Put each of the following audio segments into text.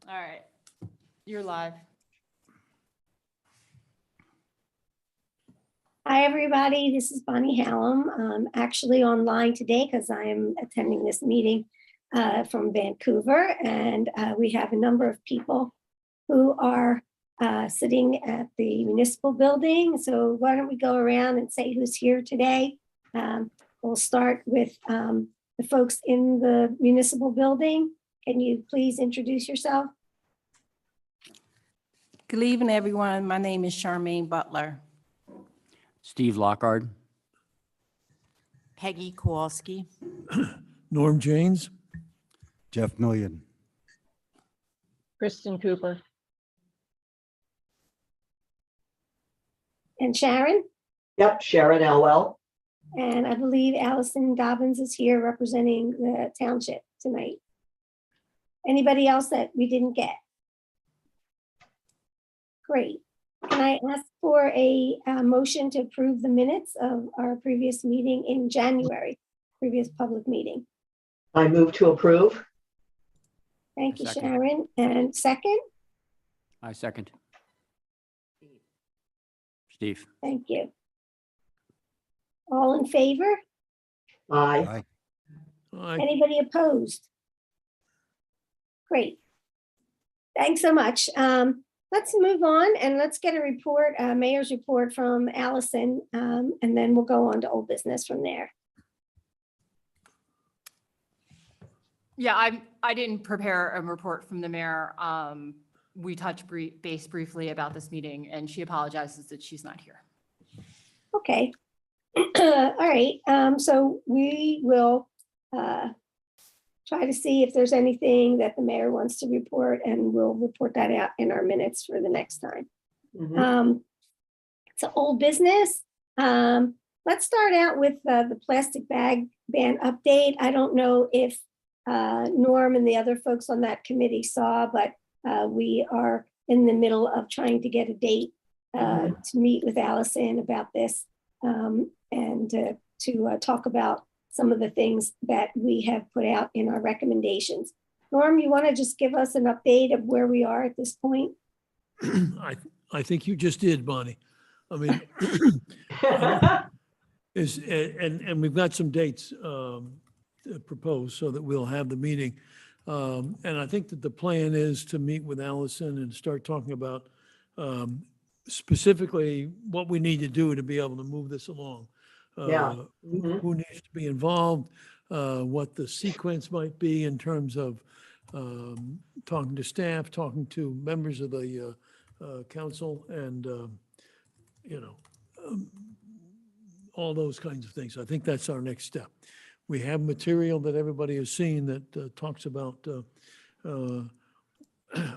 All right, you're live. Hi, everybody. This is Bonnie Hallam. I'm actually online today because I am attending this meeting from Vancouver. And we have a number of people who are sitting at the municipal building. So why don't we go around and say who's here today? We'll start with the folks in the municipal building. Can you please introduce yourself? Good evening, everyone. My name is Charmaine Butler. Steve Lockard. Peggy Kowalski. Norm Janes. Jeff Million. Kristen Cooper. And Sharon? Yep, Sharon Elwell. And I believe Allison Dobbins is here representing the township tonight. Anybody else that we didn't get? Great. Can I ask for a motion to approve the minutes of our previous meeting in January, previous public meeting? I move to approve. Thank you, Second. Sharon. And second? I second. Steve. Thank you. All in favor? Aye. Aye. Anybody opposed? Great. Thanks so much. Let's move on and let's get a report, mayor's report from Allison, and then we'll go on to old business from there. Yeah, I didn't prepare a report from the mayor. We touched base briefly about this meeting and she apologizes that she's not here. Okay. All right. So we will try to see if there's anything that the mayor wants to report, and we'll report that out in our minutes for the next time. Mhm. So old business. Let's start out with the plastic bag ban update. I don't know if Norm and the other folks on that committee saw, but we are in the middle of trying to get a date to meet with Allison about this and to talk about some of the things that we have put out in our recommendations. Norm, you want to just give us an update of where we are at this point? I think you just did, Bonnie. I mean, and we've got some dates proposed so that we'll have the meeting. And I think that the plan is to meet with Allison and start talking about specifically what we need to do to be able to move this along. Yeah. Mhm. Who needs to be involved, what the sequence might be in terms of talking to staff, talking to members of the council, and, all those kinds of things. I think that's our next step. We have material that everybody has seen that talks about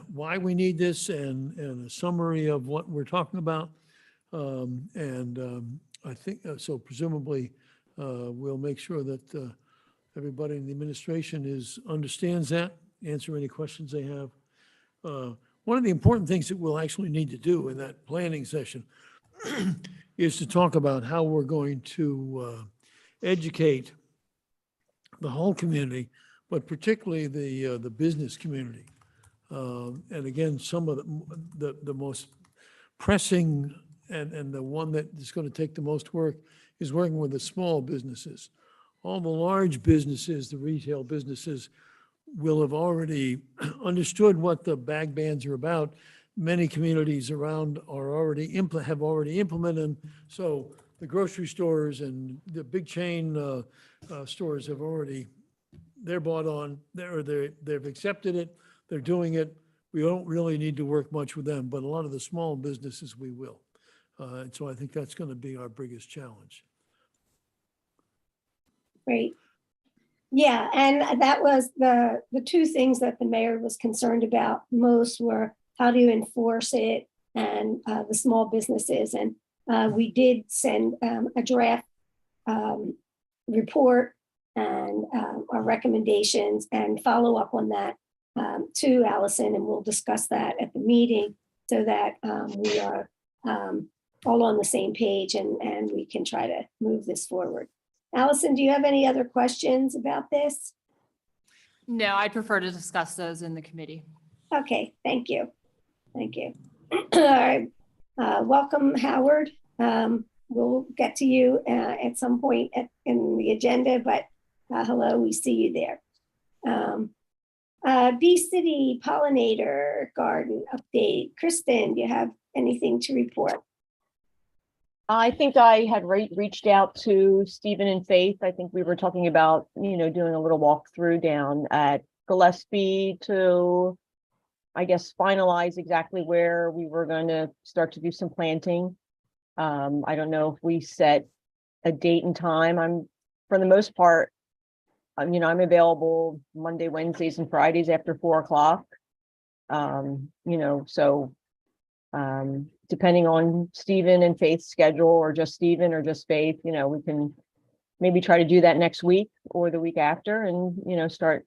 why we need this and a summary of what we're talking about. I think, so presumably, we'll make sure that everybody in the administration understands that, answer any questions they have. One of the important things that we'll actually need to do in that planning session is to talk about how we're going to educate the whole community, but particularly the business community. And again, some of the most pressing and the one that is going to take the most work is working with the small businesses. All the large businesses, the retail businesses, will have already understood what the bag bans are about. Many communities around are have already implemented them. So the grocery stores and the big chain stores have they're bought on, they've accepted it, they're doing it. We don't really need to work much with them, but a lot of the small businesses we will. And so I think that's going to be our biggest challenge. Great. Yeah, and that was the two things that the mayor was concerned about most were how to enforce it and the small businesses. And we did send a draft report and our recommendations and follow up on that to Allison, and we'll discuss that at the meeting so that we are all on the same page and we can try to move this forward. Allison, do you have any other questions about this? No, I'd prefer to discuss those in the committee. Okay, thank you. Thank you. All right. Welcome, Howard. We'll get to you at some point in the agenda, but hello, we see you there. Bee City Pollinator Garden update. Kristen, do you have anything to report? I think I had reached out to Stephen and Faith. I think we were talking about, doing a little walkthrough down at Gillespie to, I guess, finalize exactly where we were going to start to do some planting. I don't know if we set a date and time. For the most part, I'm available Monday, Wednesdays, and Fridays after 4 o'clock. Depending on Stephen and Faith's schedule, or just Stephen or just Faith, we can maybe try to do that next week or the week after, and start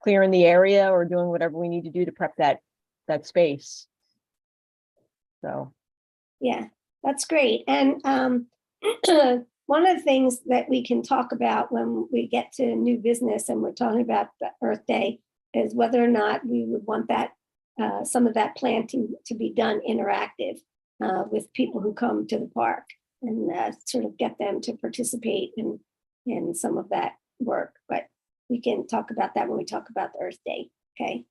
clearing the area or doing whatever we need to do to prep that space. So Yeah, that's great. And one of the things that we can talk about when we get to new business and we're talking about the Earth Day is whether or not we would want that some of that planting to be done interactive with people who come to the park, and sort of get them to participate in some of that work. But we can talk about that when we talk about the Earth Day. Okay.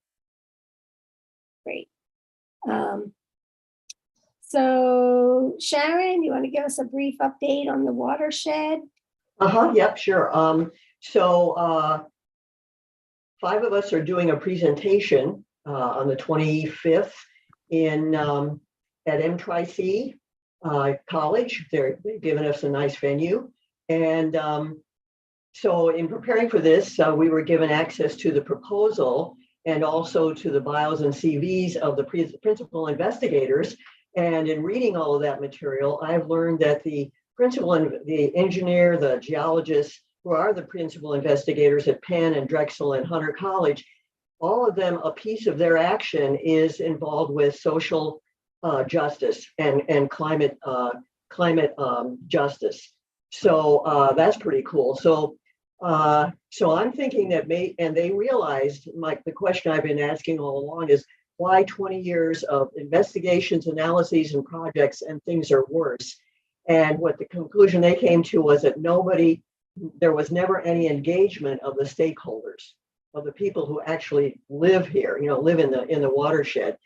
Great. So Sharon, you want to give us a brief update on the watershed? Yep, sure. So 5 of us are doing a presentation on the 25th at M-Tri-C College. They've given us a nice venue. And so in preparing for this, we were given access to the proposal and also to the bios and CVs of the principal investigators. And in reading all of that material, I've learned that the principal and the engineer, the geologists, who are the principal investigators at Penn and Drexel and Hunter College, all of them, a piece of their action is involved with social justice and climate justice. So that's pretty cool. So I'm thinking that and they realized, like the question I've been asking all along is, why 20 years of investigations, analyses, and projects and things are worse? And what the conclusion they came to was that there was never any engagement of the stakeholders, of the people who actually live here, live in the watershed.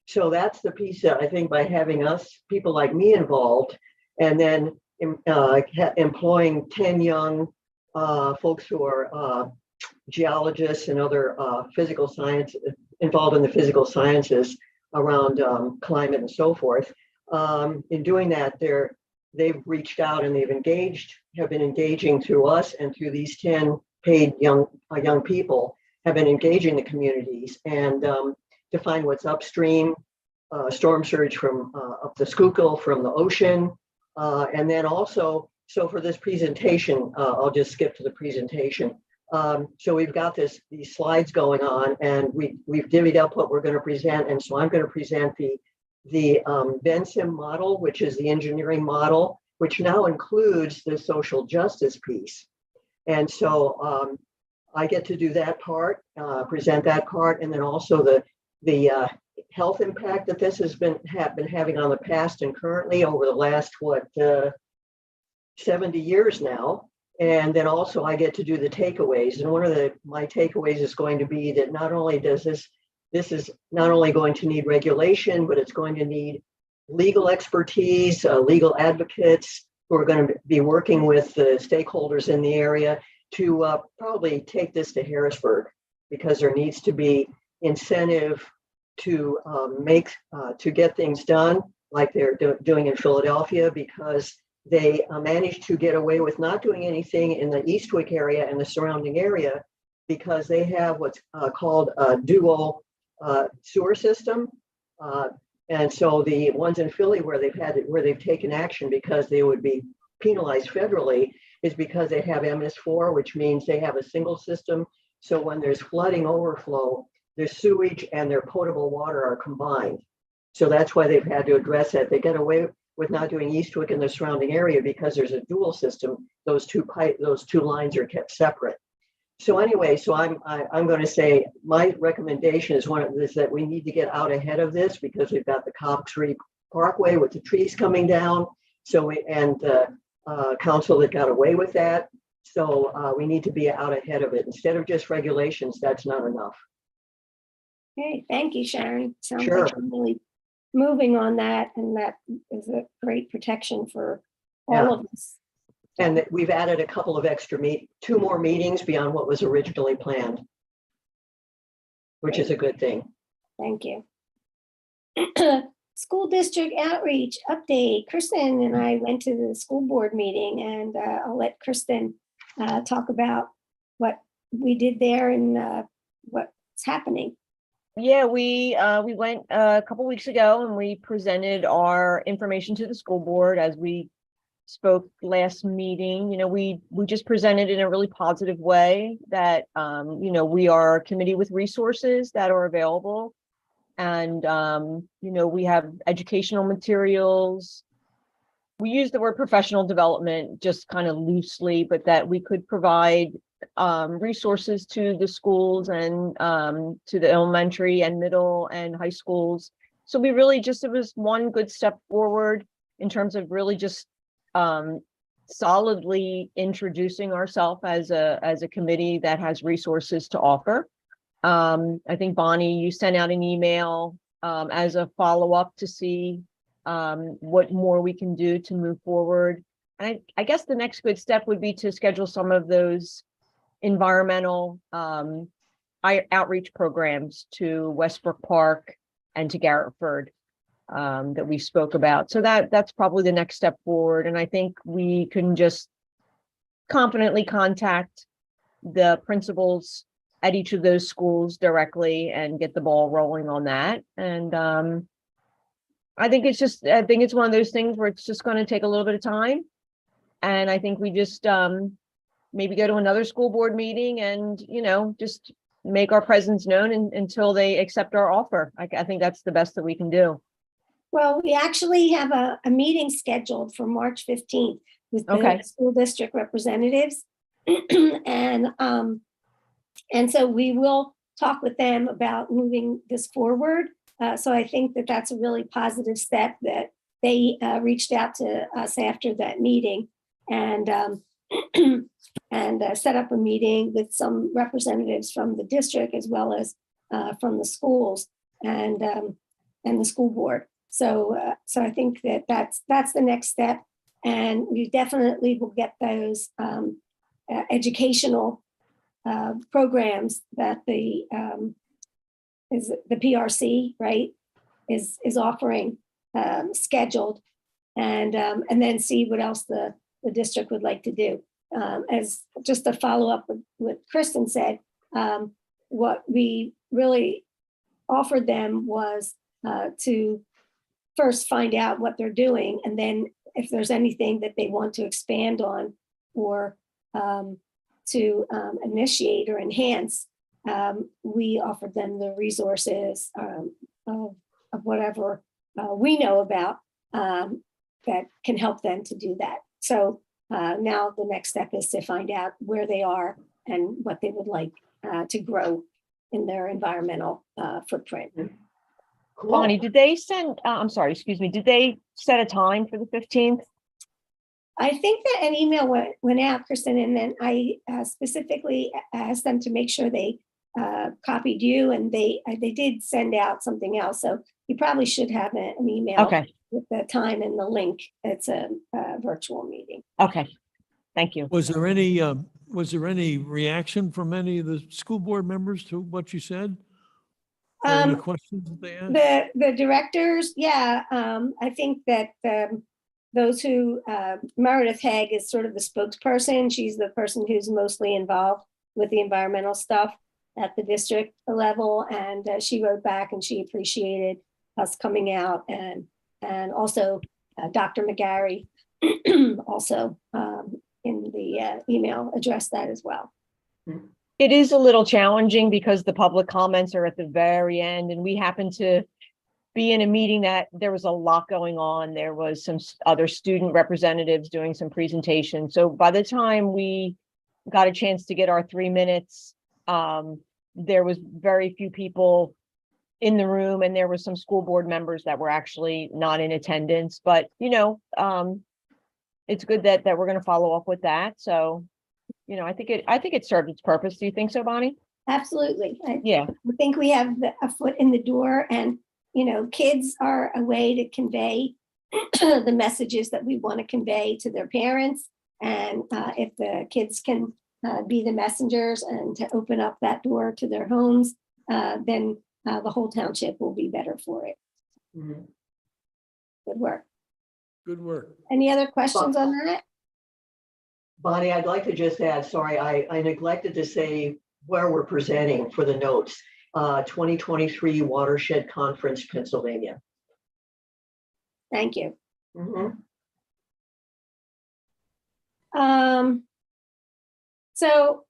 So that's the piece that I think, by having people like me involved, and then employing 10 young folks who are geologists and other physical science, involved in the physical sciences around climate and so forth. In doing that, they've reached out and have been engaging through us and through these 10 paid young people, have been engaging the communities and to find what's upstream, storm surge from up the Schuylkill from the ocean. And then also, so for this presentation, I'll just skip to the presentation. So we've got these slides going on, and we've divvied up what we're going to present. And so I'm going to present the Bensim model, which is the engineering model, which now includes the social justice piece. And so I get to do that part, present that part, and then also the health impact that this has been having on the past and currently over the last 70 years now. And then also I get to do the takeaways. And one of my takeaways is going to be that not only does this is not only going to need regulation, but it's going to need legal expertise, legal advocates who are going to be working with the stakeholders in the area to probably take this to Harrisburg, because there needs to be incentive to to get things done like they're doing in Philadelphia, because they managed to get away with not doing anything in the Eastwick area and the surrounding area, because they have what's called a dual sewer system. And so the ones in Philly where they've taken action because they would be penalized federally is because they have MS4, which means they have a single system. So when there's flooding overflow, their sewage and their potable water are combined. So that's why they've had to address that. They get away with not doing Eastwick and the surrounding area because there's a dual system. Those two lines are kept separate. So anyway, so I'm going to say my recommendation is that we need to get out ahead of this because we've got the Cobb Tree Parkway with the trees coming down. So council that got away with that. So we need to be out ahead of it instead of just regulations. That's not enough. Okay, thank you, Sharon. Sounds Sure. like you're really moving on that, and that is a great protection for all Yeah. of us. And that we've added a couple of two more meetings beyond what was originally planned, which is a good thing. Thank you. School district outreach update. Kristen and I went to the school board meeting, and I'll let Kristen talk about what we did there and what's happening. Yeah, we went a couple weeks ago and we presented our information to the school board as we spoke last meeting. You know, we just presented in a really positive way that, you know, we are a committee with resources that are available. And, you know, we have educational materials. We use the word professional development just kind of loosely, but that we could provide resources to the schools and to the elementary and middle and high schools. So we really just, it was one good step forward in terms of really just solidly introducing ourselves as a committee that has resources to offer. I think Bonnie, you sent out an email as a follow-up to see what more we can do to move forward. And I guess the next good step would be to schedule some of those environmental outreach programs to Westbrook Park and to Garrettford that we spoke about. So that's probably the next step forward. And I think we can just confidently contact the principals at each of those schools directly and get the ball rolling on that. And I think it's one of those things where it's just going to take a little bit of time. And I think we just maybe go to another school board meeting and, you know, just make our presence known until they accept our offer. I think that's the best that we can do. Well, we actually have a meeting scheduled for March 15th with the school district representatives. And so we will talk with them about moving this forward. So I think that that's a really positive step that they reached out to us after that meeting and set up a meeting with some representatives from the district as well as from the schools and the school board. So I think that that's the next step, and we definitely will get those educational programs that the PRC, right, is offering scheduled, and then see what else the district would like to do. As just a follow up with what Kristen said, what we really offered them was to first find out what they're doing, and then if there's anything that they want to expand on or to initiate or enhance, we offered them the resources of whatever we know about that can help them to do that. So now the next step is to find out where they are and what they would like to grow in their environmental footprint. Cool. Bonnie, did they send, I'm sorry, excuse me, did they set a time for the 15th? I think that an email went out, Kristen, and then I specifically asked them to make sure they copied you, and they did send out something else. So you probably should have an email with the time and the link. It's a virtual meeting. Okay, thank you. Was there any reaction from any of the school board members to what you said? Any questions that they asked? The directors, yeah, I think that those who, Meredith Haig is sort of the spokesperson. She's the person who's mostly involved with the environmental stuff at the district level. And she wrote back and she appreciated us coming out, and also Dr. McGarry also in the email addressed that as well. It is a little challenging because the public comments are at the very end, and we happen to be in a meeting that there was a lot going on. There was some other student representatives doing some presentations. So by the time we got a chance to get our 3 minutes. There was very few people in the room, and there were some school board members that were actually not in attendance, but it's good that we're going to follow up with that. So, I think it served its purpose. Do you think so, Bonnie? Absolutely. Yeah. I think we have a foot in the door, and, kids are a way to convey the messages that we want to convey to their parents. And if the kids can be the messengers and to open up that door to their homes, then the whole township will be better for it. Mhm. Good work. Good work. Any other questions on that? Bonnie, I'd like to just add, sorry, I neglected to say where we're presenting for the notes. 2023 Watershed Conference, Pennsylvania. Thank you. Mhm. So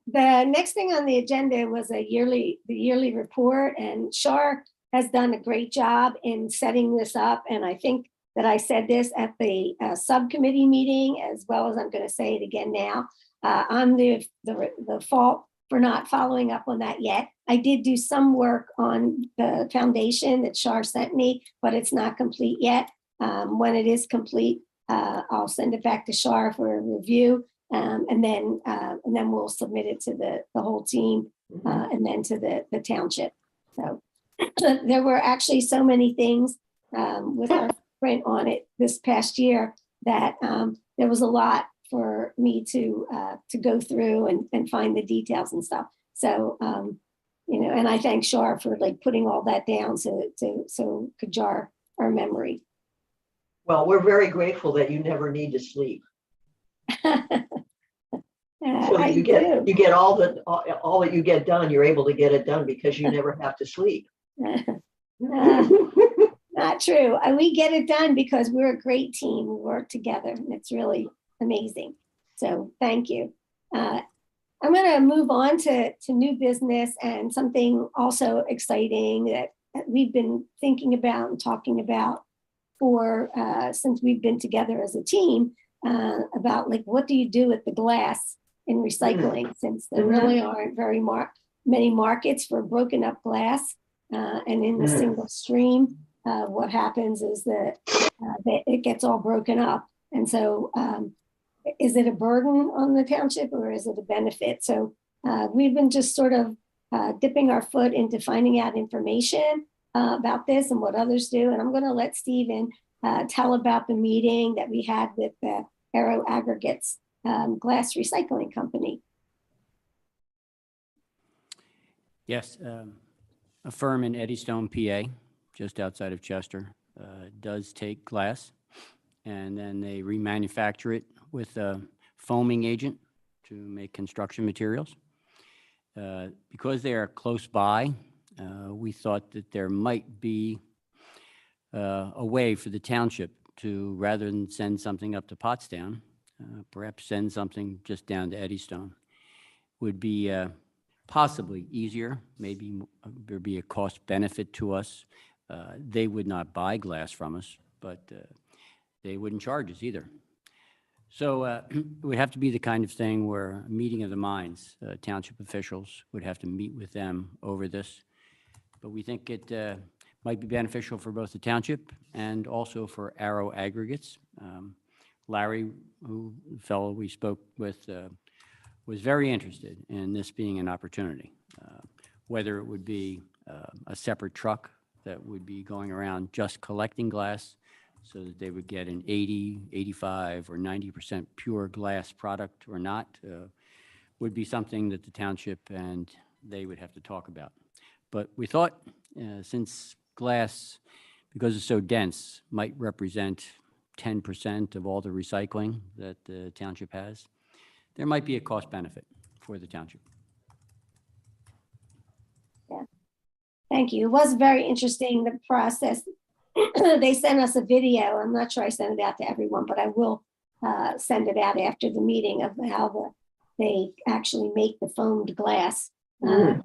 the next thing on the agenda was the yearly report, and Shar has done a great job in setting this up. And I think that I said this at the subcommittee meeting, as well as I'm going to say it again now. I'm the fault for not following up on that yet. I did do some work on the foundation that Shar sent me, but it's not complete yet. When it is complete, I'll send it back to Shar for a review, and then we'll submit it to the whole team, and then to the township. So there were actually so many things with our print on it this past year that there was a lot for me to go through and find the details and stuff. So and I thank Shar for putting all that down so could jar our memory. Well, we're very grateful that you never need to sleep. So you get all that you get done, you're able to get it done because you never have to sleep. Not true. We get it done because we're a great team. We work together, and it's really amazing. So thank you. I'm going to move on to new business and something also exciting that we've been thinking about and talking about for since we've been together as a team, about what do you do with the glass in recycling, since there really aren't very many markets for broken up glass, and in the single stream, what happens is that it gets all broken up. And so is it a burden on the township or is it a benefit? So we've been just sort of dipping our foot into finding out information about this and what others do. And I'm going to let Stephen tell about the meeting that we had with the Aero Aggregates glass recycling company. Yes, a firm in Eddystone, PA, just outside of Chester, does take glass and then they remanufacture it with a foaming agent to make construction materials. Because they are close by, we thought that there might be a way for the township to, rather than send something up to Pottstown, perhaps send something just down to Eddystone. Would be possibly easier. Maybe there'd be a cost benefit to us. They would not buy glass from us, but they wouldn't charge us either. So it would have to be the kind of thing where a meeting of the minds, township officials would have to meet with them over this. But we think it might be beneficial for both the township and also for Aero Aggregates. Larry, the fellow we spoke with, was very interested in this being an opportunity, whether it would be a separate truck that would be going around just collecting glass so that they would get an 80, 85, or 90% pure glass product or not, would be something that the township and they would have to talk about. But we thought since glass, because it's so dense, might represent 10% of all the recycling that the township has, there might be a cost benefit for the township. Yeah, thank you. It was very interesting, the process. They sent us a video. I'm not sure I sent it out to everyone, but I will send it out after the meeting of how they actually make the foamed glass. And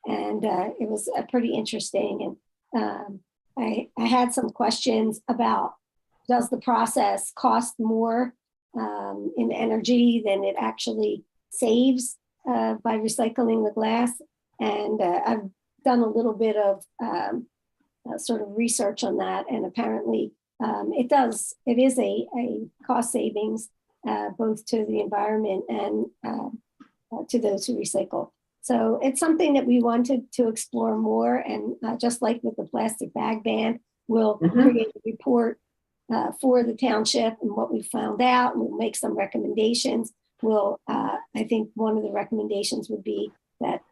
it was pretty interesting. And I had some questions about, does the process cost more in energy than it actually saves by recycling the glass. And I've done a little bit of sort of research on that, and apparently it is a cost savings both to the environment and to those who recycle. So it's something that we wanted to explore more, and just like with the plastic bag ban, we'll create a report for the township and what we found out, and we'll make some recommendations. We'll, I think one of the recommendations would be that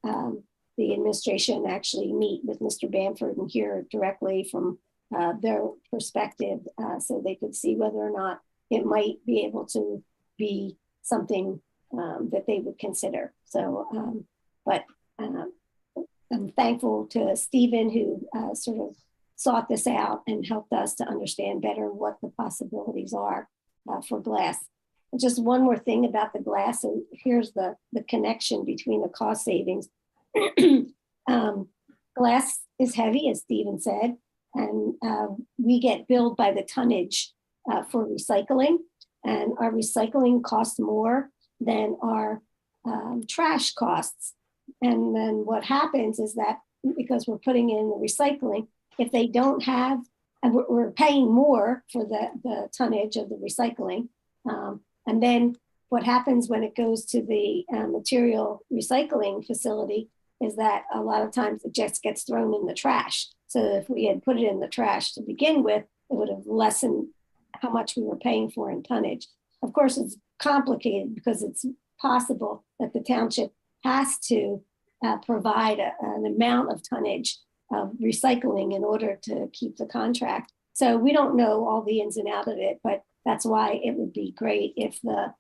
the administration actually meet with Mr. Bamford and hear directly from their perspective, so they could see whether or not it might be able to be something that they would consider. So, but I'm thankful to Stephen, who sort of sought this out and helped us to understand better what the possibilities are for glass. And just one more thing about the glass, and here's the connection between the cost savings. Glass is heavy, as Stephen said, and we get billed by the tonnage for recycling, and our recycling costs more than our trash costs. And then what happens is that because we're putting in the recycling, if they don't have, and we're paying more for the tonnage of the recycling, and then what happens when it goes to the material recycling facility is that a lot of times it just gets thrown in the trash. So if we had put it in the trash to begin with, it would have lessened how much we were paying for in tonnage. Of course, it's complicated because it's possible that the township has to provide an amount of tonnage of recycling in order to keep the contract. So we don't know all the ins and outs of it, but that's why it would be great if the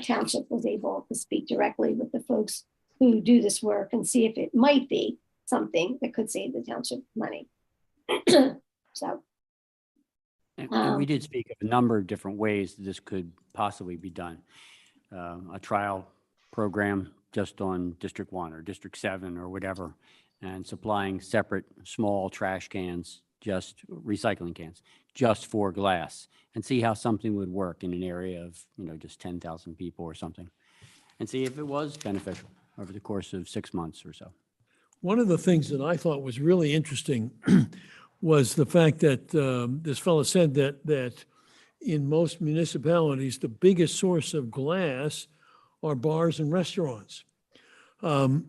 township was able to speak directly with the folks who do this work and see if it might be something that could save the township money. So. And we did speak of a number of different ways that this could possibly be done. A trial program just on District 1 or District 7 or whatever, and supplying separate small trash cans, just recycling cans, just for glass, and see how something would work in an area of, just 10,000 people or something, and see if it was beneficial over the course of 6 months or so. One of the things that I thought was really interesting was the fact that this fellow said that in most municipalities, the biggest source of glass are bars and restaurants. And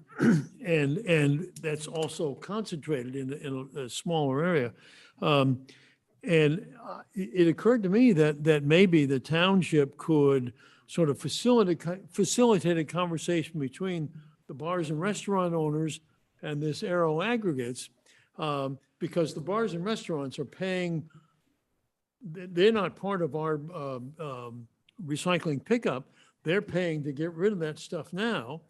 that's also concentrated in a smaller area. And it occurred to me that maybe the township could sort of facilitate a conversation between the bars and restaurant owners and this Aero Aggregates, because the bars and restaurants are paying, they're not part of our recycling pickup. They're paying to get rid of that stuff now.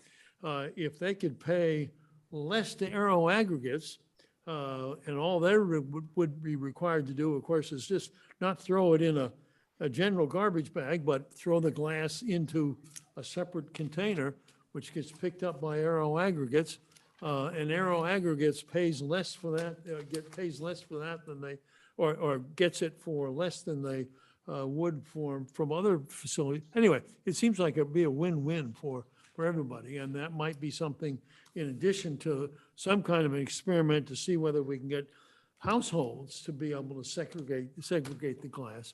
If they could pay less to Aero Aggregates, and all they would be required to do, of course, is just not throw it in a general garbage bag, but throw the glass into a separate container, which gets picked up by Aero Aggregates. And Aero Aggregates pays less for that, pays less for that than they, or gets it for less than they would from other facilities. Anyway, it seems like it'd be a win-win for everybody, and that might be something in addition to some kind of an experiment to see whether we can get households to be able to segregate the glass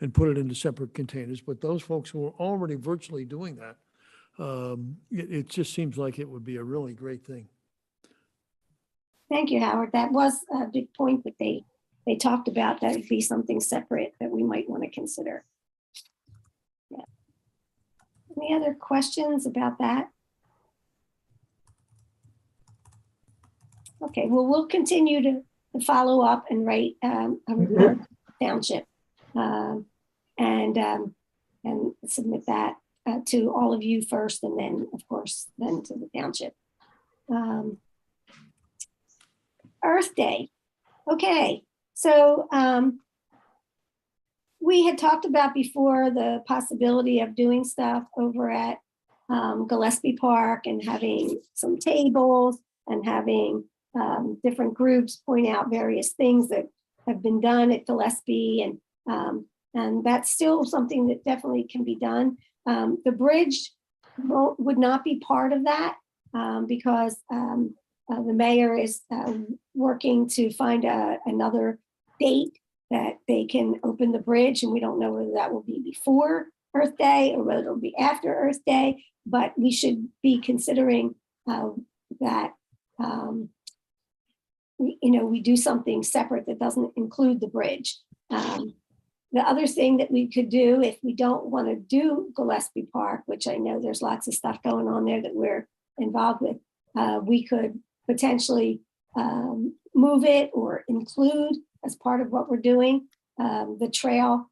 and put it into separate containers. But those folks who are already virtually doing that, it just seems like it would be a really great thing. Thank you, Howard. That was a big point that they talked about. That would be something separate that we might want to consider. Yeah. Any other questions about that? Okay, well, we'll continue to follow up and write a report to the township and submit that to all of you first, and then, of course, then to the township. Earth Day. Okay, so we had talked about before the possibility of doing stuff over at Gillespie Park and having some tables and having different groups point out various things that have been done at Gillespie, and that's still something that definitely can be done. The bridge would not be part of that because the mayor is working to find another date that they can open the bridge, and we don't know whether that will be before Earth Day or whether it'll be after Earth Day, but we should be considering that we do something separate that doesn't include the bridge. The other thing that we could do if we don't want to do Gillespie Park, which I know there's lots of stuff going on there that we're involved with, we could potentially move it or include as part of what we're doing the trail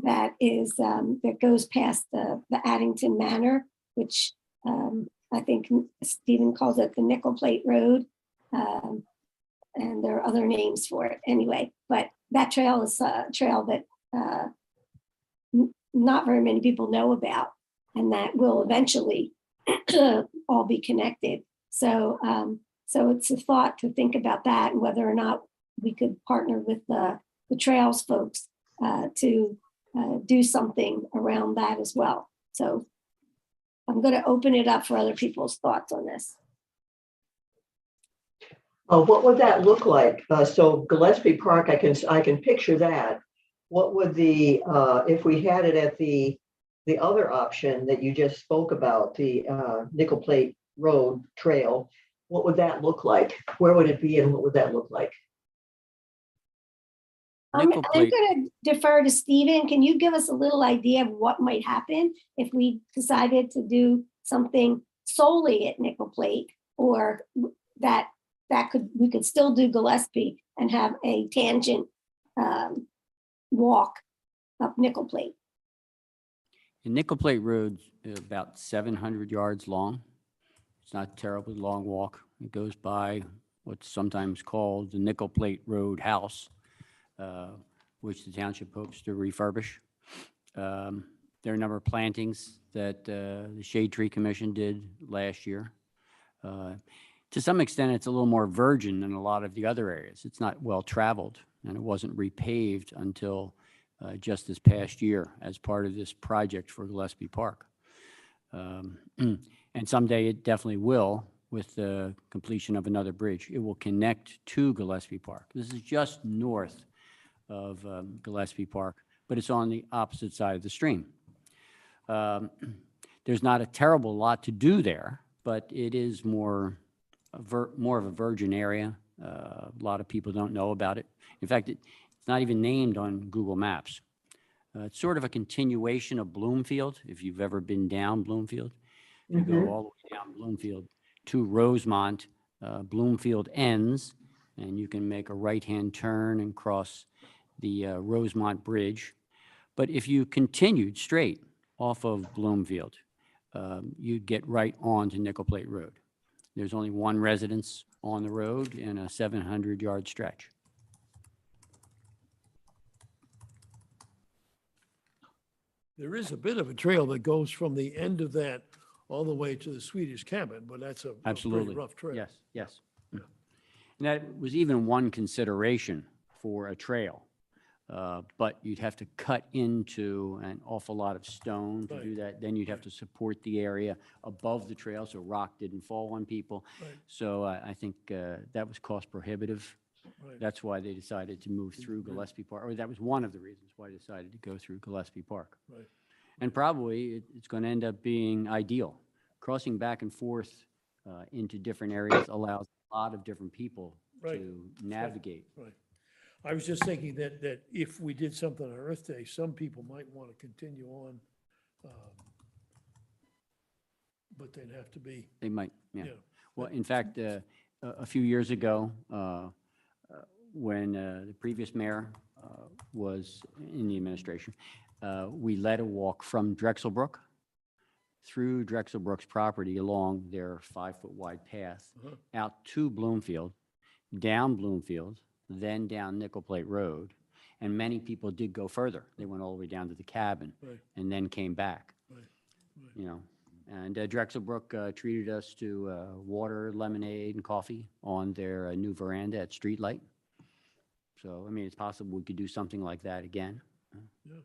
that is that goes past the Addington Manor, which I think Stephen calls it the Nickel Plate Road, and there are other names for it anyway. But that trail is a trail that not very many people know about, and that will eventually all be connected. So, so it's a thought to think about that and whether or not we could partner with the trails folks to do something around that as well. So I'm going to open it up for other people's thoughts on this. What would that look like? So Gillespie Park, I can picture that. What would the if we had it at the other option that you just spoke about, the Nickel Plate Road Trail, what would that look like? Where would it be and what would that look like? I'm Nickel going plate, to defer to Stephen. Can you give us a little idea of what might happen if we decided to do something solely at Nickel Plate, or that we could still do Gillespie and have a tangent walk up Nickel Plate? the Nickel Plate Road's about 700 yards long. It's not a terribly long walk. It goes by what's sometimes called the Nickel Plate Road House, which the township hopes to refurbish. There are a number of plantings that the Shade Tree Commission did last year. To some extent, it's a little more virgin than a lot of the other areas. It's not well traveled, and it wasn't repaved until just this past year as part of this project for Gillespie Park. And someday it definitely will with the completion of another bridge. It will connect to Gillespie Park. This is just north of Gillespie Park, but it's on the opposite side of the stream. There's not a terrible lot to do there, but it is more of a virgin area. A lot of people don't know about it. In fact, it's not even named on Google Maps. It's sort of a continuation of Bloomfield, if you've ever been down Bloomfield. You go all the way down Bloomfield to Rosemont. Bloomfield ends, and you can make a right-hand turn and cross the Rosemont Bridge. But if you continued straight off of Bloomfield, you'd get right on to Nickel Plate Road. There's only one residence on the road in a 700-yard stretch. There is a bit of a trail that goes from the end of that all the way to the Swedish cabin, but that's a Absolutely. pretty rough trail. Yes, yes. And that was even one consideration for a trail. But you'd have to cut into an awful lot of stone to do that. Then you'd have to support the area above the trail so rock didn't fall on people. Right. So I think that was cost prohibitive. Right. That's why they decided to move through Gillespie Park, or that was one of the reasons why they decided to go through Gillespie Park. Right. And probably it's going to end up being ideal. Crossing back and forth into different areas allows a lot of different people Right. to navigate. Right. I was just thinking that if we did something on Earth Day, some people might want to continue on. But they'd have to be, They might, yeah. yeah. Well, in fact, a few years ago, when the previous mayor was in the administration, we led a walk from Drexel Brook through Drexel Brook's property along their 5-foot wide path out to Bloomfield, down Bloomfield, then down Nickel Plate Road. And many people did go further. They went all the way down to the cabin Right. and then came back. Right. Right. You know, and Drexel Brook treated us to water, lemonade, and coffee on their new veranda at Streetlight. So, I mean, it's possible we could do something like that again. Yeah.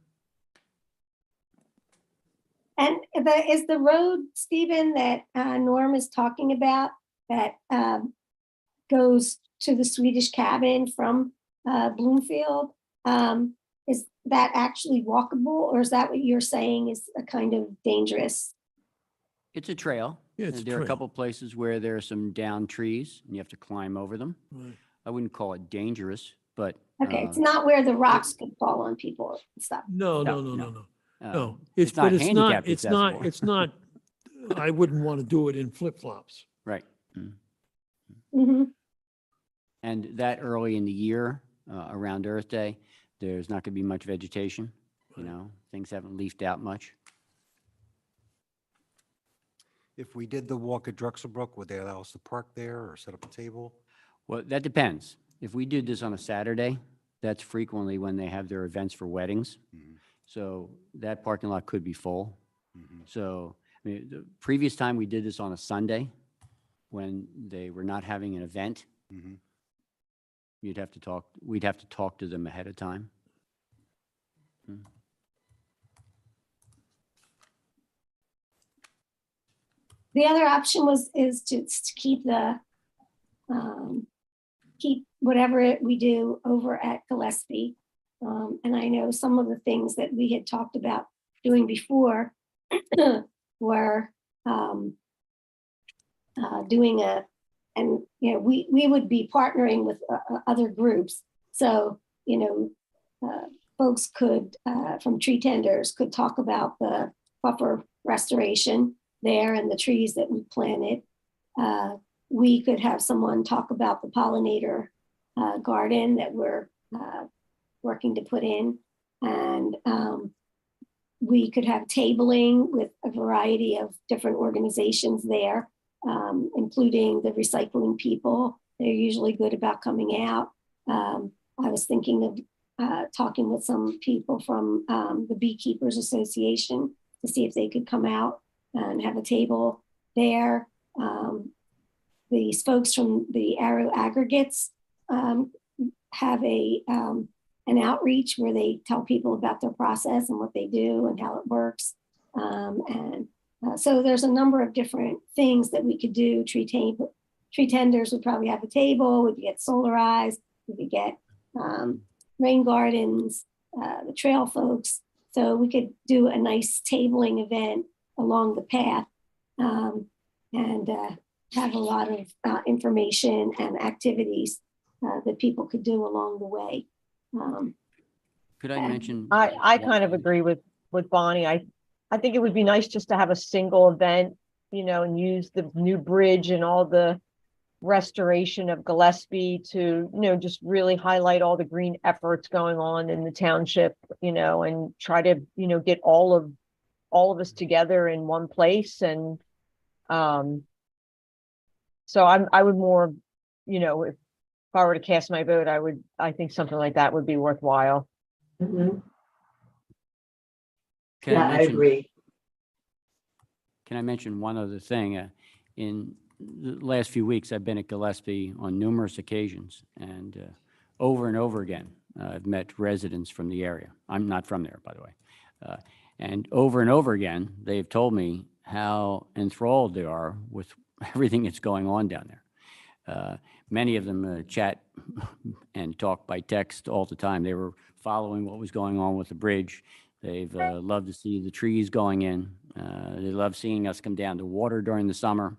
And is the road, Stephen, that Norm is talking about, that goes to the Swedish cabin from Bloomfield, is that actually walkable, or is that what you're saying is a kind of dangerous? It's a trail. Yeah, it's a There are a trail. couple places where there are some down trees and you have to climb over them. Right. I wouldn't call it dangerous, but. Okay, it's not where the rocks could fall on people and stuff. No, No, no, no, no. no, no. uh, No, it's but not it's not, handicap it's not, accessible. it's not, I wouldn't want to do it in flip-flops. Right. Mm. Mhm. And that early in the year, around Earth Day, there's not going to be much vegetation. You Right. know, things haven't leafed out much. If we did the walk at Drexelbrook, would they allow us to park there or set up a table? Well, that depends. If we did this on a Saturday, that's frequently when they have their events for weddings. Mhm. So that parking lot could be full. Mhm. So, I mean, the previous time we did this on a Sunday, when they were not having an event, Mhm. we'd have to talk to them ahead of time. The other option is to keep keep whatever we do over at Gillespie. And I know some of the things that we had talked about doing before were doing and we would be partnering with other groups. So, folks could, from tree tenders, could talk about the buffer restoration there and the trees that we planted. We could have someone talk about the pollinator garden that we're working to put in. And we could have tabling with a variety of different organizations there, including the recycling people. They're usually good about coming out. I was thinking of talking with some people from the Beekeepers Association to see if they could come out and have a table there. These folks from the Arrow Aggregates have an outreach where they tell people about their process and what they do and how it works. So there's a number of different things that we could do. Tree tenders would probably have a table. We could get solarized. We could get rain gardens, the trail folks. So we could do a nice tabling event along the path and have a lot of information and activities that people could do along the way. Could I mention? I one kind of thing? agree with Bonnie. I think it would be nice just to have a single event, and use the new bridge and all the restoration of Gillespie to, just really highlight all the green efforts going on in the township, and try to, get all of us together in one place. And so I would more, if I were to cast my vote, I think something like that would be worthwhile. Mhm. Can Yeah, I mention- agree. Can I mention one other thing? In the last few weeks, I've been at Gillespie on numerous occasions, and over and over again, I've met residents from the area. I'm not from there, by the way. And over again, they've told me how enthralled they are with everything that's going on down there. Many of them chat and talk by text all the time. They were following what was going on with the bridge. They've loved to see the trees going in. They love seeing us come down to water during the summer.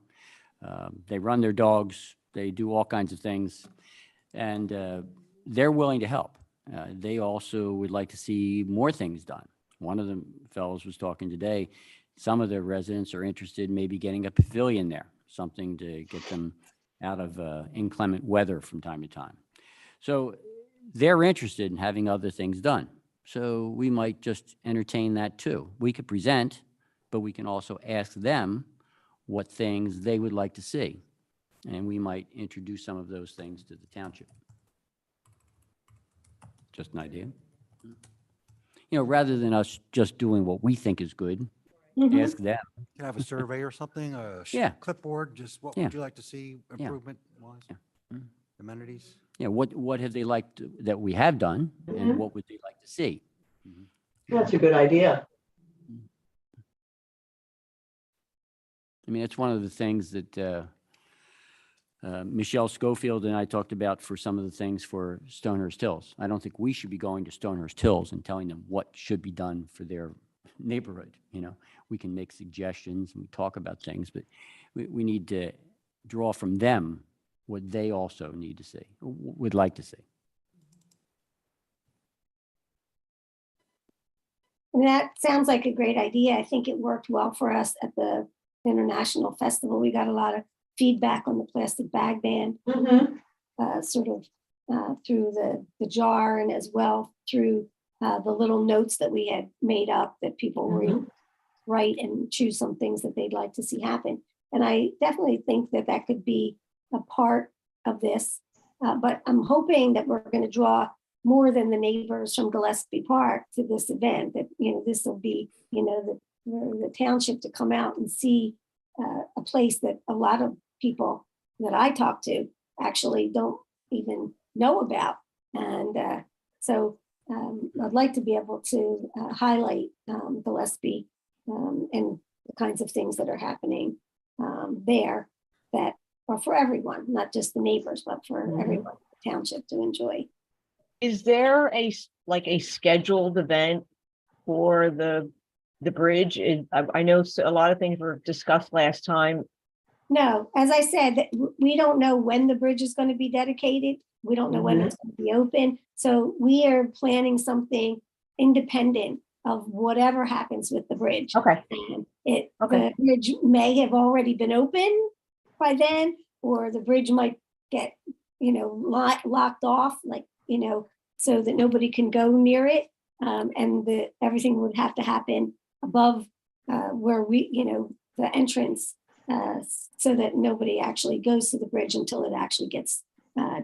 They run their dogs. They do all kinds of things. And they're willing to help. They also would like to see more things done. One of the fellows was talking today. Some of the residents are interested in maybe getting a pavilion there, something to get them out of inclement weather from time to time. So they're interested in having other things done. So we might just entertain that too. We could present, but we can also ask them what things they would like to see. And we might introduce some of those things to the township. Just an idea. Rather than us just doing what we think is good, Mhm. ask them. Can I have a survey or something, a Yeah. clipboard, just what Yeah. would you like to see improvement wise? Yeah. Mm. Amenities? What have they liked that we have done, Mhm. and what would they like to see? That's a good idea. I mean, it's one of the things that Michelle Schofield and I talked about for some of the things for Stonehurst Hills. I don't think we should be going to Stonehurst Hills and telling them what should be done for their neighborhood. You know, we can make suggestions and talk about things, but we need to draw from them what they also need to see, would like to see. And that sounds like a great idea. I think it worked well for us at the International Festival. We got a lot of feedback on the plastic bag ban, sort of through the jar, and as well through the little notes that we had made up that people were write and choose some things that they'd like to see happen. And I definitely think that that could be a part of this. But I'm hoping that we're going to draw more than the neighbors from Gillespie Park to this event, that, you know, this will be, you know, the township to come out and see a place that a lot of people that I talk to actually don't even know about. And so I'd like to be able to highlight Gillespie and the kinds of things that are happening there that are for everyone, not just the neighbors, but for everyone in the township to enjoy. Is there a scheduled event for the bridge? I know a lot of things were discussed last time. No, as I said, we don't know when the bridge is going to be dedicated. We don't know when it's going to be open. So we are planning something independent of whatever happens with the bridge. Okay. And the bridge may have already been open by then, or the bridge might get, you know, locked off, like, you know, so that nobody can go near it. And everything would have to happen above where we, you know, the entrance, so that nobody actually goes to the bridge until it actually gets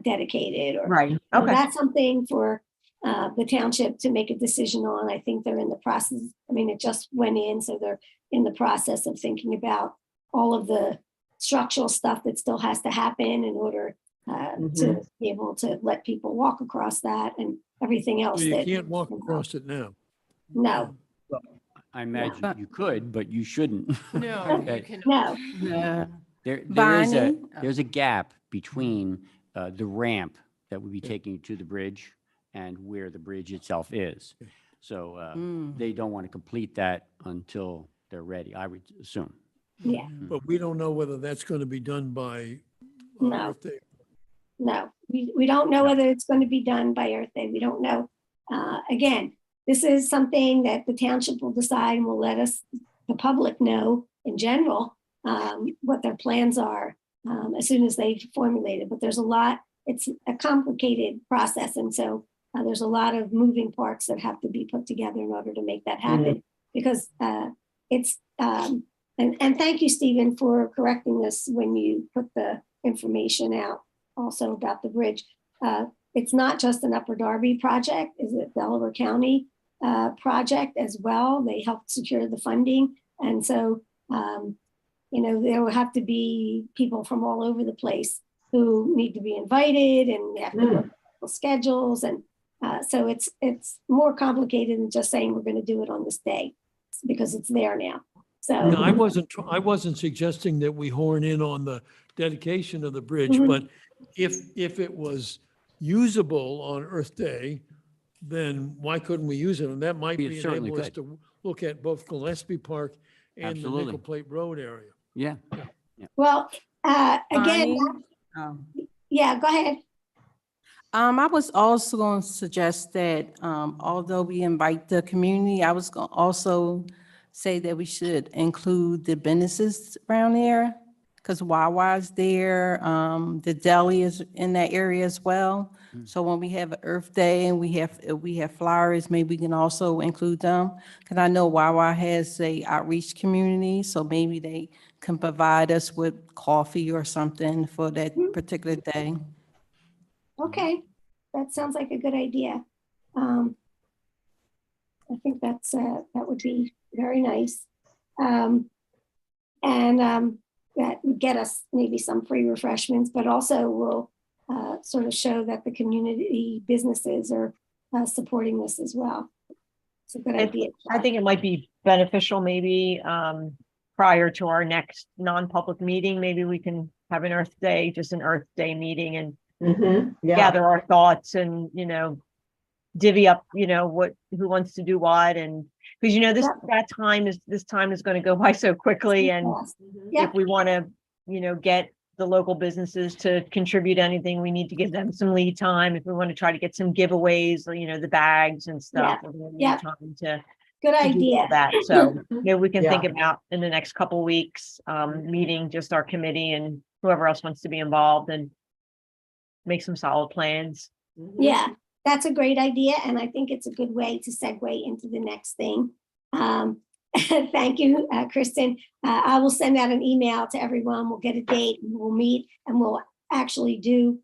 dedicated. Or Right. so Okay. that's something for the township to make a decision on. I think they're in the process. I mean, it just went in, so they're in the process of thinking about all of the structural stuff that still has to happen in order to be able to let people walk across that and everything else. So you that can't walk across it now. No, I imagine you could, but you shouldn't. No, Okay. you can. no. There's a gap between the ramp that would be taking you to the bridge and where the bridge itself is. So they don't want to complete that until they're ready, I would assume. Yeah, But we don't know whether that's going to be done by No. Earth Day. no. We don't know whether it's going to be done by Earth Day. We don't know. Again, this is something that the township will decide and will let us, the public, know in general what their plans are as soon as they've formulated. But there's a lot, it's a complicated process. And so there's a lot of moving parts that have to be put together in order to make that happen. Because it's, and thank you, Stephen, for correcting this when you put the information out also about the bridge. It's not just an Upper Darby project, it's a Delaware County project as well. They helped secure the funding. And so, you know, there will have to be people from all over the place who need to be invited, and they have to work schedules. And so it's more complicated than just saying we're going to do it on this day, because it's there now. So No, I wasn't suggesting that we horn in on the dedication of the bridge, but if it was usable on Earth Day, then why couldn't we use it? And that might We certainly enable us could. to look at both Gillespie Park and the Absolutely. Nickel Plate Road area. Yeah. well, again, Bonnie? yeah, go ahead. I was also going to suggest that although we invite the community, I was going to also say that we should include the businesses around there, because Wawa's there, the deli is in that area as well. So when we have Earth Day and we have flowers, maybe we can also include them. Because I know Wawa has a outreach community, so maybe they can provide us with coffee or something for that particular day. Okay, that sounds like a good idea. I think that's that would be very nice. That would get us maybe some free refreshments, but also will sort of show that the community businesses are supporting this as well. It's a good idea. I think it might be beneficial maybe prior to our next non-public meeting, maybe we can have an Earth Day, just an Earth Day meeting and Yeah, gather our thoughts and, you know, divvy up, you know, who wants to do what. And because, you know, this time is going to go by so quickly. And Yeah. if we want to, you know, get the local businesses to contribute anything, we need to give them some lead time. If we want to try to get some giveaways, you know, the bags and stuff, we're gonna need Yeah. time to Good do all idea. that. So maybe we can think Yeah. about in the next couple weeks, meeting just our committee and whoever else wants to be involved and make some solid plans. Yeah, that's a great idea, and I think it's a good way to segue into the next thing. Thank you, Kristen. I will send out an email to everyone. We'll get a date, and we'll meet, and we'll actually do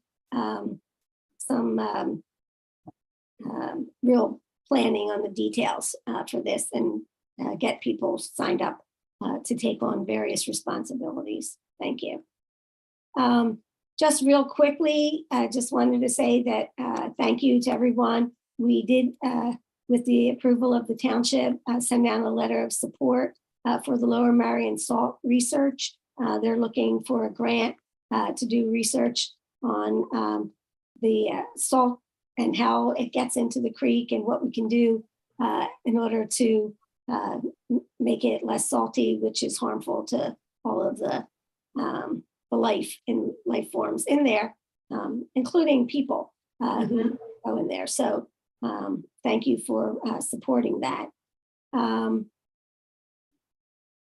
some real planning on the details for this and get people signed up to take on various responsibilities. Thank you. Just real quickly, I just wanted to say that thank you to everyone. We did, with the approval of the township, send out a letter of support for the Lower Marion Salt Research. They're looking for a grant to do research on the salt and how it gets into the creek and what we can do in order to make it less salty, which is harmful to all of the life forms in there, including people who go in there. So thank you for supporting that.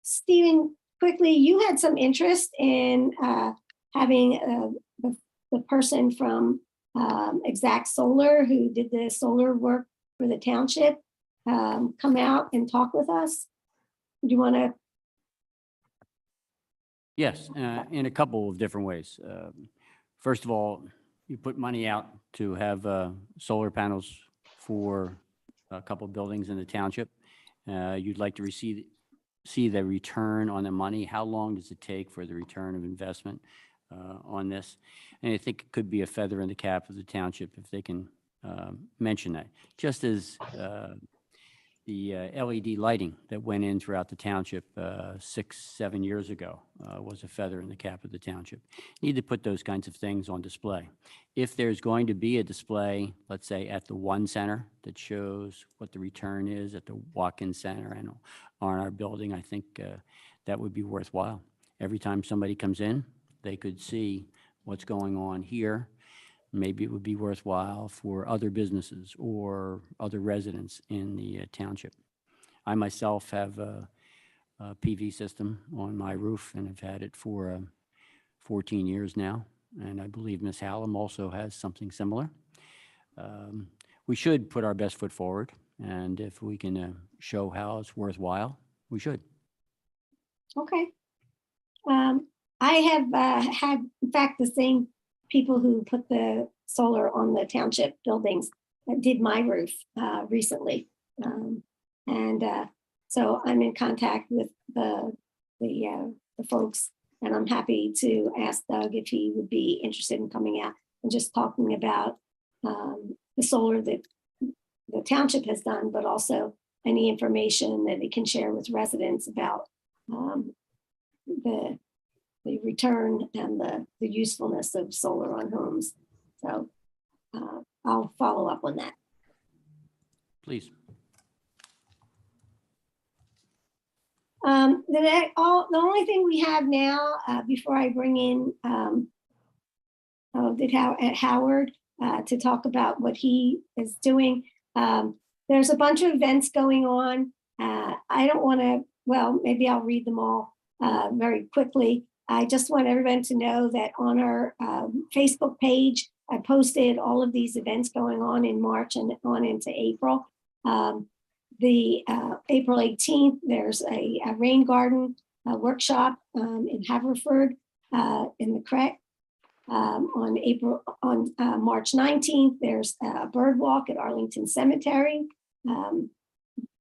Stephen, quickly, you had some interest in having the person from Exact Solar who did the solar work for the township come out and talk with us. Do you want to? Yes, in a couple of different ways. First of all, you put money out to have solar panels for a couple of buildings in the township. You'd like to see the return on the money. How long does it take for the return of investment on this? And I think it could be a feather in the cap of the township if they can mention that. Just as the LED lighting that went in throughout the township 6-7 years ago was a feather in the cap of the township. You need to put those kinds of things on display. If there's going to be a display, let's say at the one center that shows what the return is at the walk-in center and on our building, I think that would be worthwhile. Every time somebody comes in, they could see what's going on here. Maybe it would be worthwhile for other businesses or other residents in the township. I myself have a PV system on my roof and have had it for 14 years now. And I believe Ms. Hallam also has something similar. We should put our best foot forward. And if we can show how it's worthwhile, we should. Okay. I have had, in fact, the same people who put the solar on the township buildings that did my roof recently. So I'm in contact with the folks, and I'm happy to ask Doug if he would be interested in coming out and just talking about the solar that the township has done, but also any information that he can share with residents about the return and the usefulness of solar on homes. So I'll follow up on that. Please. The only thing we have now, before I bring in Howard to talk about what he is doing, there's a bunch of events going on. I don't want to, well, maybe I'll read them all very quickly. I just want everyone to know that on our Facebook page, I posted all of these events going on in March and on into April. The April 18th, there's a rain garden workshop in Haverford in the Cret. On March 19th, there's a bird walk at Arlington Cemetery. On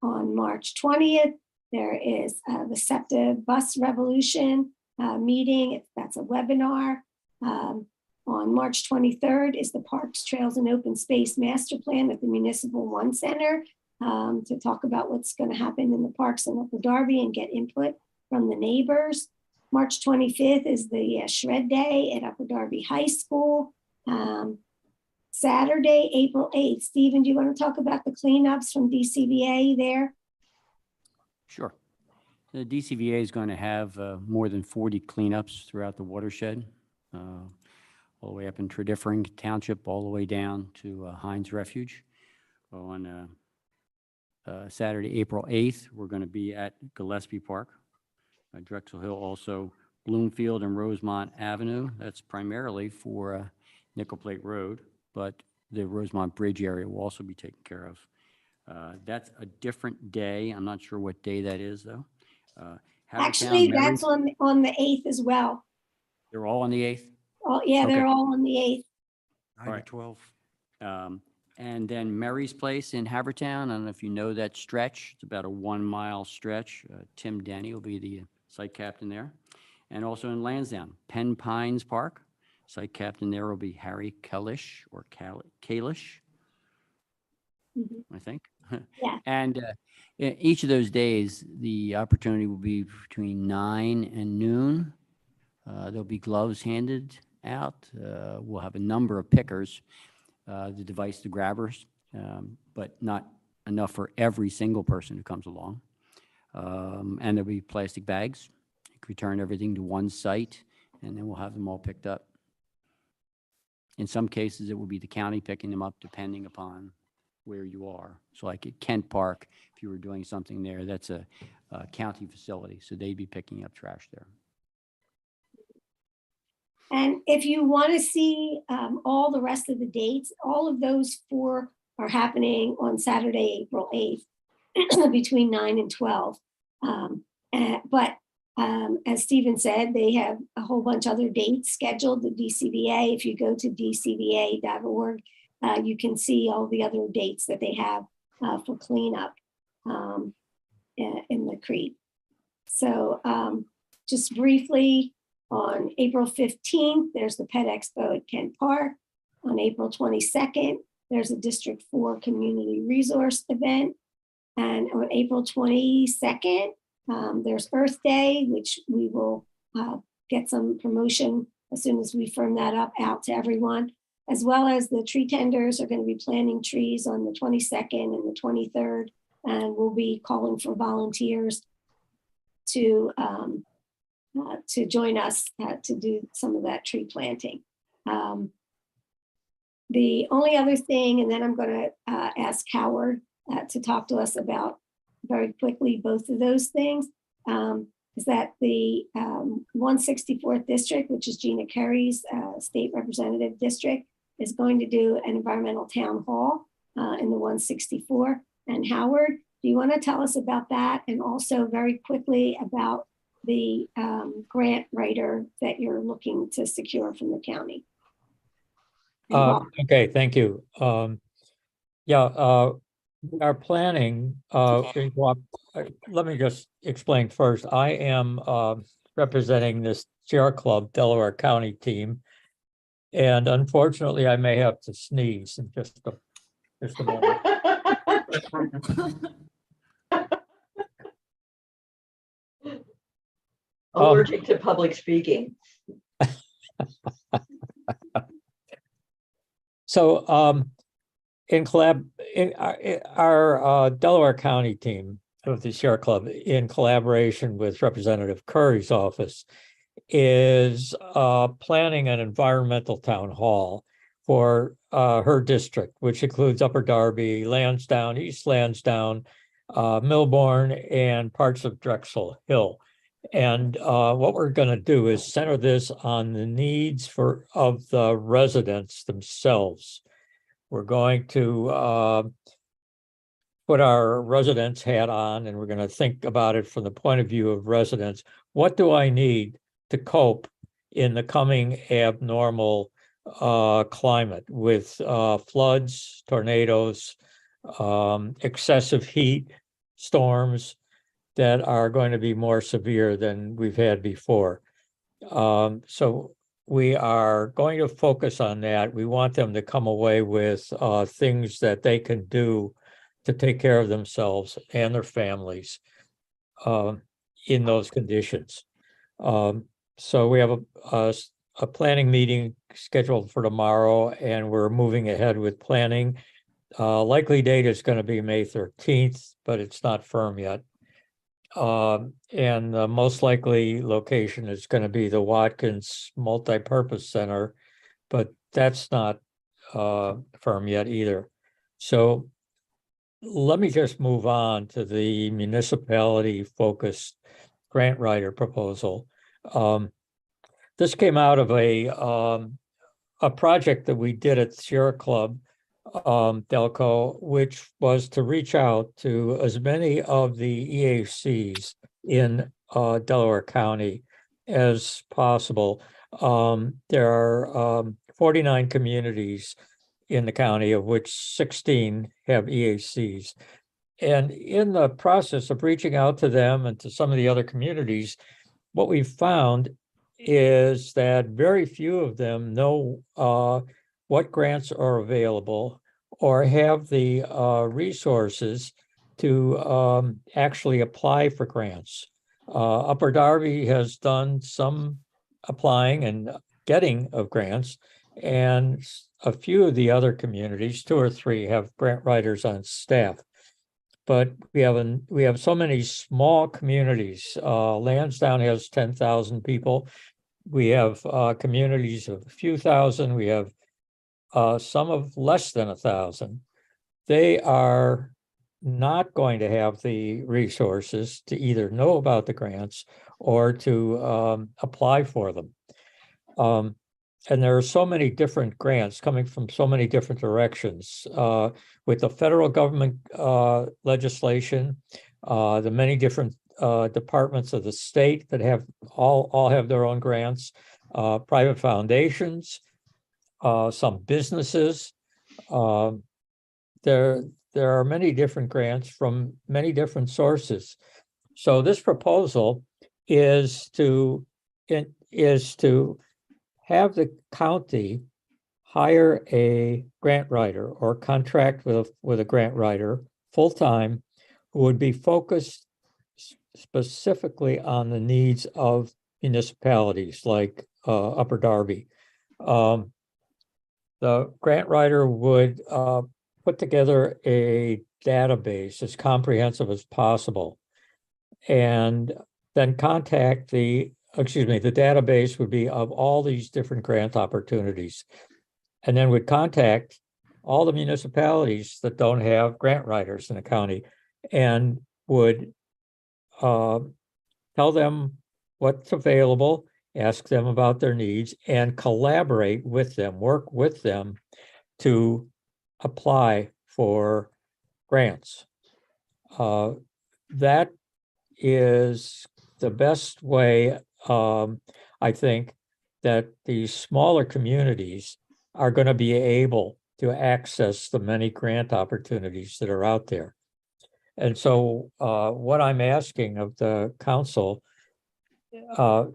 March 20th, there is the SEPTA Bus Revolution meeting. That's a webinar. On March 23rd is the Parks, Trails, and Open Space Master Plan at the Municipal One Center to talk about what's going to happen in the parks and Upper Darby and get input from the neighbors. March 25th is the shred day at Upper Darby High School. Saturday, April 8th. Stephen, do you want to talk about the cleanups from DCVA there? Sure. The DCVA is going to have more than 40 cleanups throughout the watershed, all the way up in Tredyffering Township, all the way down to Heinz Refuge. On Saturday, April 8th, we're going to be at Gillespie Park, Drexel Hill, also Bloomfield and Rosemont Avenue. That's primarily for Nickel Plate Road, but the Rosemont Bridge area will also be taken care of. That's a different day. I'm not sure what day that is, though. Actually, Havertown, that's Mary's- on the 8th as well. They're all on the 8th? Oh, yeah, they're Okay. all on the 8th. 9 to Right. 12. And then Mary's Place in Havertown, I don't know if you know that stretch. It's about a 1-mile stretch. Tim Denny will be the site captain there. And also in Lansdowne, Penn Pines Park. Site captain there will be Harry Kalish or Kalish, Mhm. I think. Yeah. And each of those days, the opportunity will be between 9 and noon. There'll be gloves handed out. We'll have a number of pickers, the device, the grabbers, but not enough for every single person who comes along. And there'll be plastic bags. You can return everything to one site, and then we'll have them all picked up. In some cases, it will be the county picking them up depending upon where you are. So like at Kent Park, if you were doing something there, that's a county facility, so they'd be picking up trash there. And if you want to see all the rest of the dates, all of those 4 are happening on Saturday, April 8th, between 9 and 12. But as Stephen said, they have a whole bunch of other dates scheduled, the DCVA. If you go to dcva.org, you can see all the other dates that they have for cleanup in the creek. So just briefly, on April 15th, there's the Pet Expo at Kent Park. On April 22nd, there's a District 4 Community Resource event. And on April 22nd, there's Earth Day, which we will get some promotion as soon as we firm that up out to everyone, as well as the tree tenders are going to be planting trees on the 22nd and the 23rd. And we'll be calling for volunteers to join us to do some of that tree planting. The only other thing, and then I'm going to ask Howard to talk to us about very quickly both of those things, is that the 164th district, which is Gina Kerry's state representative district, is going to do an environmental town hall in the 164. And Howard, do you want to tell us about that? And also very quickly about the grant writer that you're looking to secure from the county. Okay, thank you. Our planning, let me just explain first. I am representing this Sierra Club Delaware County team. And unfortunately, I may have to sneeze in just a moment. Allergic to public speaking. So in our Delaware County team of the Sierra Club, in collaboration with Representative Curry's office, is planning an environmental town hall for her district, which includes Upper Darby, Lansdowne, East Lansdowne, Millbourne, and parts of Drexel Hill. And what we're going to do is center this on the needs of the residents themselves. We're going to put our residents hat on, and we're going to think about it from the point of view of residents. What do I need to cope in the coming abnormal climate with floods, tornadoes, excessive heat, storms that are going to be more severe than we've had before. So we are going to focus on that. We want them to come away with things that they can do to take care of themselves and their families. in those conditions. So we have a planning meeting scheduled for tomorrow, and we're moving ahead with planning. Likely date is going to be May 13th, but it's not firm yet. And the most likely location is going to be the Watkins Multipurpose Center, but that's not firm yet either. So let me just move on to the municipality-focused grant writer proposal. This came out of a project that we did at Sierra Club, Delco, which was to reach out to as many of the EACs in Delaware County as possible. There are 49 communities in the county, of which 16 have EACs. And in the process of reaching out to them and to some of the other communities, what we've found is that very few of them know what grants are available or have the resources to actually apply for grants. Upper Darby has done some applying and getting of grants, and a few of the other communities, 2 or 3, have grant writers on staff. But we have so many small communities. Lansdowne has 10,000 people. We have communities of a few thousand. We have some of less than 1,000. They are not going to have the resources to either know about the grants or to apply for them. And there are so many different grants coming from so many different directions. With the federal government legislation, the many different departments of the state that have all have their own grants, private foundations, some businesses. There are many different grants from many different sources. So this proposal is to have the county hire a grant writer or contract with a grant writer full-time who would be focused specifically on the needs of municipalities like Upper Darby. The grant writer would put together a database as comprehensive as possible and then contact the database would be of all these different grant opportunities, and then would contact all the municipalities that don't have grant writers in the county and would tell them what's available, ask them about their needs, and collaborate with them, work with them to apply for grants. That is the best way, I think, that these smaller communities are going to be able to access the many grant opportunities that are out there. And so what I'm asking of the council, Upper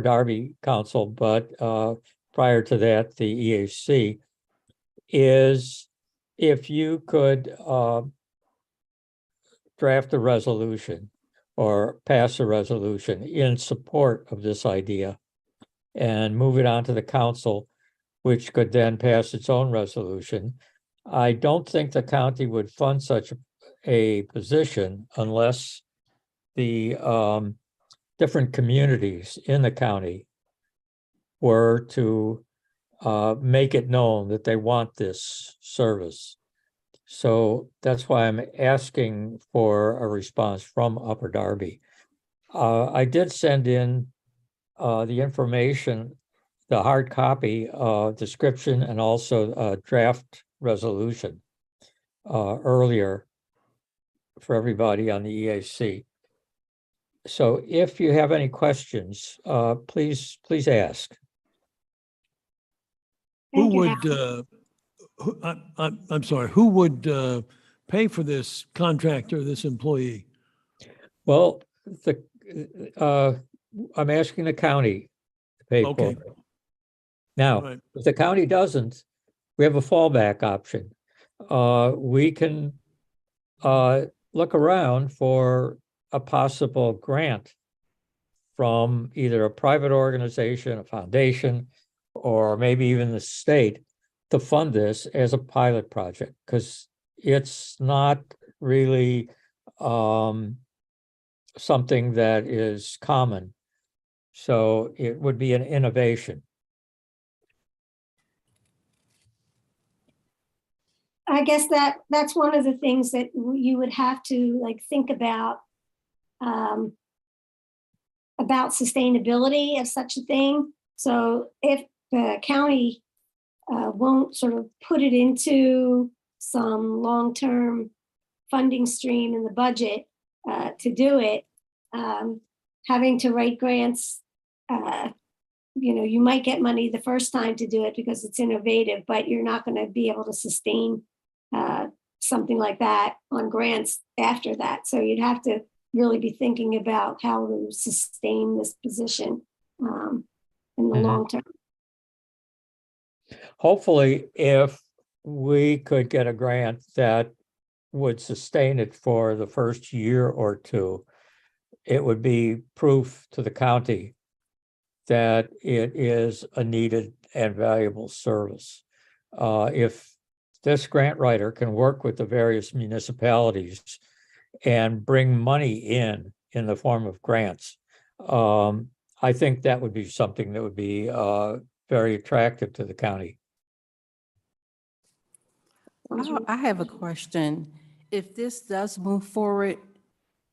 Darby Council, but prior to that, the EAC, is if you could draft a resolution or pass a resolution in support of this idea and move it on to the council, which could then pass its own resolution. I don't think the county would fund such a position unless the different communities in the county were to make it known that they want this service. So that's why I'm asking for a response from Upper Darby. I did send in the information, the hard copy description, and also a draft resolution earlier for everybody on the EAC. So if you have any questions, please ask. Who Thank you, would, I'm sorry, who would pay for this contractor, this employee? Well, I'm asking the county to pay for Okay. it. Now, Right. if the county doesn't, we have a fallback option. We can look around for a possible grant from either a private organization, a foundation, or maybe even the state to fund this as a pilot project, because it's not really something that is common. So it would be an innovation. I guess that's one of the things that you would have to like think about sustainability of such a thing. So if the county won't sort of put it into some long-term funding stream in the budget to do it, having to write grants, you might get money the first time to do it because it's innovative, but you're not going to be able to sustain something like that on grants after that. So you'd have to really be thinking about how to sustain this position in the long term. Hopefully, if we could get a grant that would sustain it for the first year or two, it would be proof to the county that it is a needed and valuable service. If this grant writer can work with the various municipalities and bring money in the form of grants, I think that would be something that would be very attractive to the county. I have a question. If this does move forward,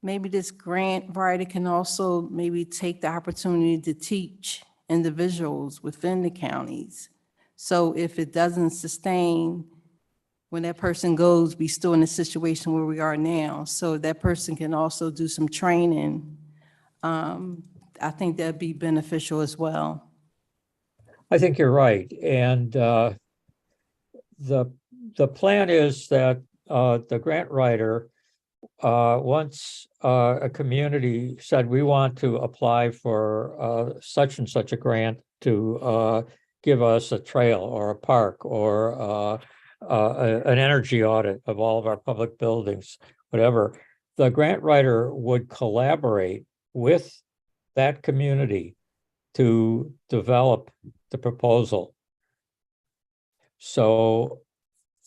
maybe this grant writer can also maybe take the opportunity to teach individuals within the counties. So if it doesn't sustain, when that person goes, we still in a situation where we are now. So that person can also do some training. I think that'd be beneficial as well. I think you're right. And the plan is that the grant writer, once a community said, we want to apply for such and such a grant to give us a trail or a park or an energy audit of all of our public buildings, whatever, the grant writer would collaborate with that community to develop the proposal. So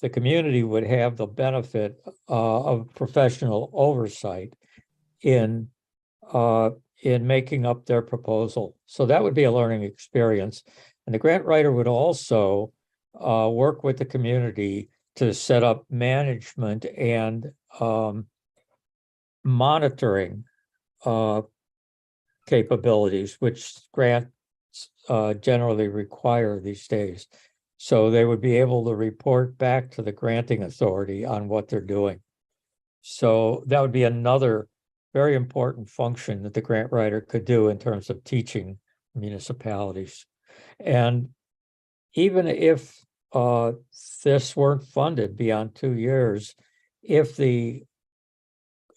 the community would have the benefit of professional oversight in making up their proposal. So that would be a learning experience. And the grant writer would also work with the community to set up management and monitoring capabilities, which grants generally require these days. So they would be able to report back to the granting authority on what they're doing. So that would be another very important function that the grant writer could do in terms of teaching municipalities. And even if this weren't funded beyond 2 years, if the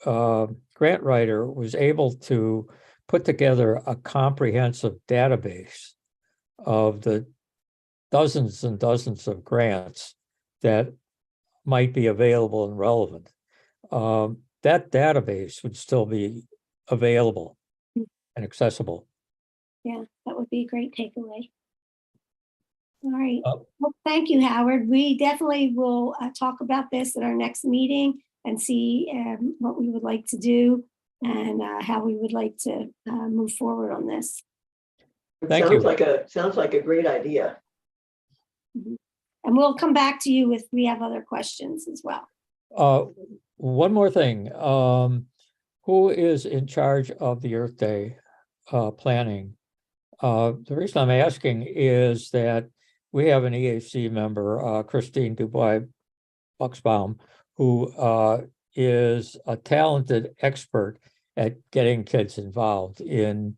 grant writer was able to put together a comprehensive database of the dozens and dozens of grants that might be available and relevant, that database would still be available and accessible. Yeah, that would be a great takeaway. All right. Well, thank you, Howard. We definitely will talk about this at our next meeting and see what we would like to do and how we would like to move forward on this. Thank Sounds you. sounds like a great idea. And we'll come back to you if we have other questions as well. One more thing. Who is in charge of the Earth Day planning? The reason I'm asking is that we have an EAC member, Christine Dubois-Buxbaum, who is a talented expert at getting kids involved in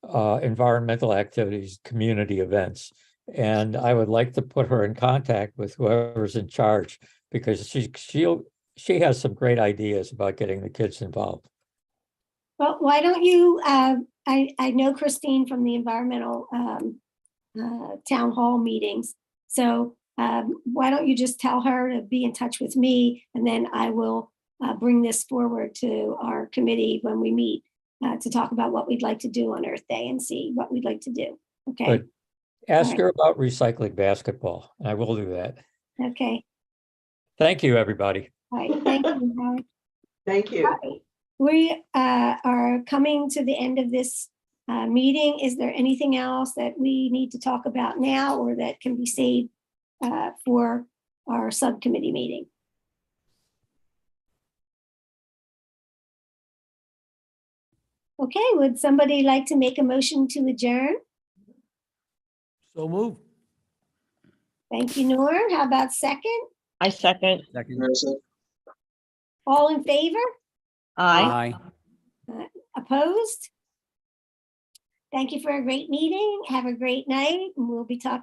environmental activities, community events. And I would like to put her in contact with whoever's in charge, because she has some great ideas about getting the kids involved. Well, why don't you, I know Christine from the environmental town hall meetings. So why don't you just tell her to be in touch with me, and then I will bring this forward to our committee when we meet to talk about what we'd like to do on Earth Day and see what we'd like to do. Okay, Good. Ask right. her about recycling basketball. I will do that. Okay, Thank you, everybody. all right, thank you, Howard. Thank you. All right. We are coming to the end of this meeting. Is there anything else that we need to talk about now or that can be saved for our subcommittee meeting? Okay, would somebody like to make a motion to adjourn? So move. Thank you, Norm. How about second? I second. Second. All in favor? Aye. Aye. Opposed? Thank you for a great meeting. Have a great night, and we'll be talking